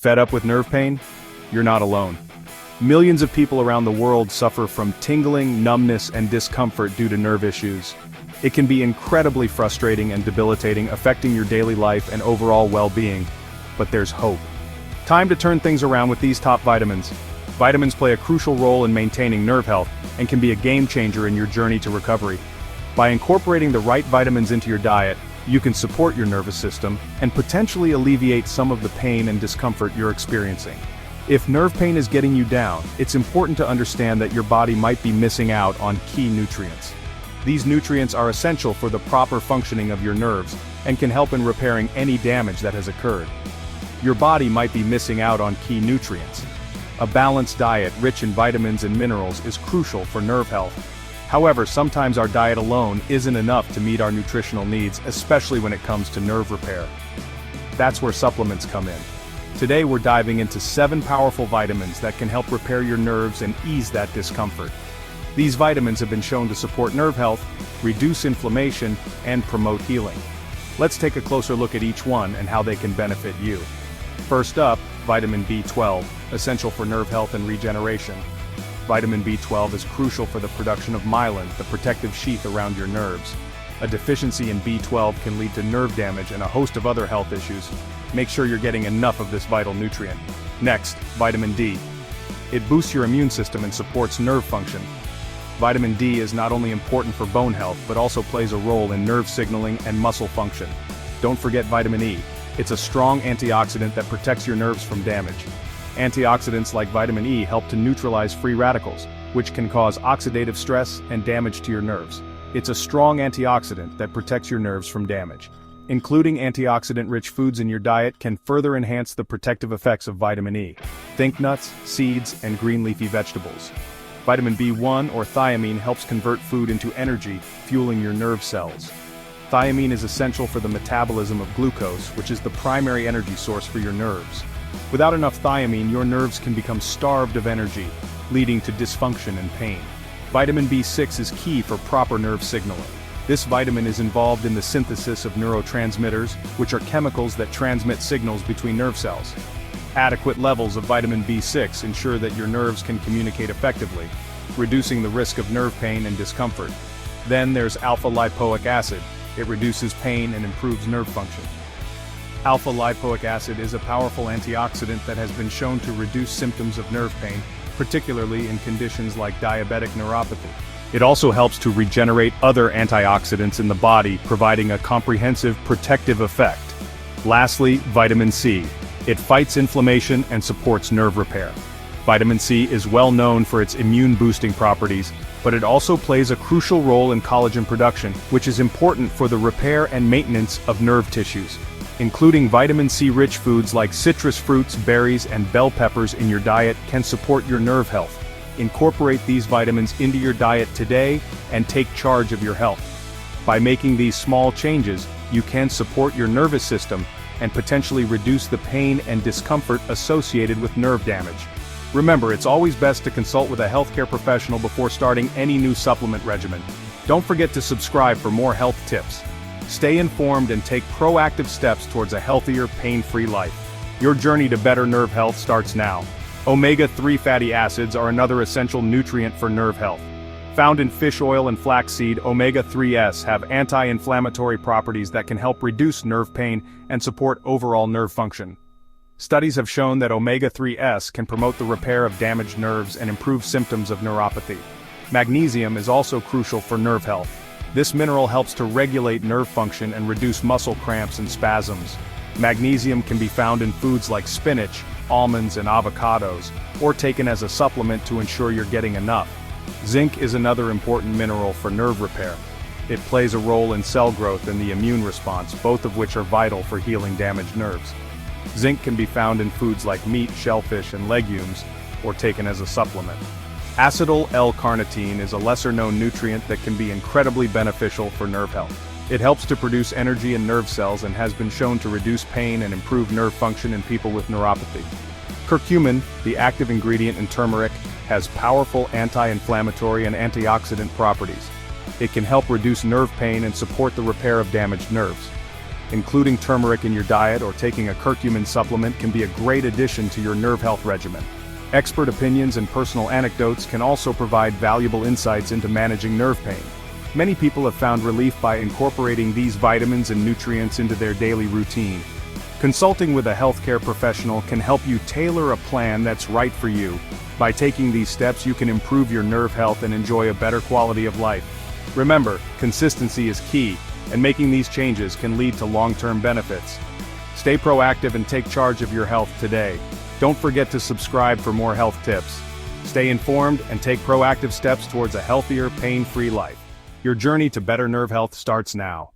Fed up with nerve pain? You're not alone. Millions of people around the world suffer from tingling, numbness, and discomfort due to nerve issues. It can be incredibly frustrating and debilitating, affecting your daily life and overall well-being. But there's hope. Time to turn things around with these top vitamins. Vitamins play a crucial role in maintaining nerve health and can be a game changer in your journey to recovery. By incorporating the right vitamins into your diet, you can support your nervous system and potentially alleviate some of the pain and discomfort you're experiencing. If nerve pain is getting you down, it's important to understand that your body might be missing out on key nutrients. These nutrients are essential for the proper functioning of your nerves and can help in repairing any damage that has occurred. Your body might be missing out on key nutrients. A balanced diet rich in vitamins and minerals is crucial for nerve health. However, sometimes our diet alone isn't enough to meet our nutritional needs, especially when it comes to nerve repair. That's where supplements come in. Today we're diving into 7 powerful vitamins that can help repair your nerves and ease that discomfort. These vitamins have been shown to support nerve health, reduce inflammation, and promote healing. Let's take a closer look at each one and how they can benefit you. First up, vitamin B12, essential for nerve health and regeneration. Vitamin B12 is crucial for the production of myelin, the protective sheath around your nerves. A deficiency in B12 can lead to nerve damage and a host of other health issues. Make sure you're getting enough of this vital nutrient. Next, vitamin D. It boosts your immune system and supports nerve function. Vitamin D is not only important for bone health but also plays a role in nerve signaling and muscle function. Don't forget vitamin E. It's a strong antioxidant that protects your nerves from damage. Antioxidants like vitamin E help to neutralize free radicals, which can cause oxidative stress and damage to your nerves. It's a strong antioxidant that protects your nerves from damage. Including antioxidant-rich foods in your diet can further enhance the protective effects of vitamin E. Think nuts, seeds, and green leafy vegetables. Vitamin B1 or thiamine helps convert food into energy, fueling your nerve cells. Thiamine is essential for the metabolism of glucose, which is the primary energy source for your nerves. Without enough thiamine, your nerves can become starved of energy, leading to dysfunction and pain. Vitamin B6 is key for proper nerve signaling. This vitamin is involved in the synthesis of neurotransmitters, which are chemicals that transmit signals between nerve cells. Adequate levels of vitamin B6 ensure that your nerves can communicate effectively, reducing the risk of nerve pain and discomfort. Then there's alpha-lipoic acid. It reduces pain and improves nerve function. Alpha-lipoic acid is a powerful antioxidant that has been shown to reduce symptoms of nerve pain, particularly in conditions like diabetic neuropathy. It also helps to regenerate other antioxidants in the body, providing a comprehensive protective effect. Lastly, vitamin C. It fights inflammation and supports nerve repair. Vitamin C is well known for its immune-boosting properties, but it also plays a crucial role in collagen production, which is important for the repair and maintenance of nerve tissues. Including vitamin C-rich foods like citrus fruits, berries, and bell peppers in your diet can support your nerve health. Incorporate these vitamins into your diet today and take charge of your health. By making these small changes, you can support your nervous system and potentially reduce the pain and discomfort associated with nerve damage. Remember, it's always best to consult with a healthcare professional before starting any new supplement regimen. Don't forget to subscribe for more health tips. Stay informed and take proactive steps towards a healthier, pain-free life. Your journey to better nerve health starts now. Omega-3 fatty acids are another essential nutrient for nerve health. Found in fish oil and flaxseed, omega-3s have anti-inflammatory properties that can help reduce nerve pain and support overall nerve function. Studies have shown that omega-3s can promote the repair of damaged nerves and improve symptoms of neuropathy. Magnesium is also crucial for nerve health. This mineral helps to regulate nerve function and reduce muscle cramps and spasms. Magnesium can be found in foods like spinach, almonds, and avocados, or taken as a supplement to ensure you're getting enough. Zinc is another important mineral for nerve repair. It plays a role in cell growth and the immune response, both of which are vital for healing damaged nerves. Zinc can be found in foods like meat, shellfish, and legumes, or taken as a supplement. Acetyl L-carnitine is a lesser-known nutrient that can be incredibly beneficial for nerve health. It helps to produce energy in nerve cells and has been shown to reduce pain and improve nerve function in people with neuropathy. Curcumin, the active ingredient in turmeric, has powerful anti-inflammatory and antioxidant properties. It can help reduce nerve pain and support the repair of damaged nerves. Including turmeric in your diet or taking a curcumin supplement can be a great addition to your nerve health regimen. Expert opinions and personal anecdotes can also provide valuable insights into managing nerve pain. Many people have found relief by incorporating these vitamins and nutrients into their daily routine. Consulting with a healthcare professional can help you tailor a plan that's right for you. By taking these steps, you can improve your nerve health and enjoy a better quality of life. Remember, consistency is key, and making these changes can lead to long-term benefits. Stay proactive and take charge of your health today. Don't forget to subscribe for more health tips. Stay informed and take proactive steps towards a healthier, pain-free life. Your journey to better nerve health starts now.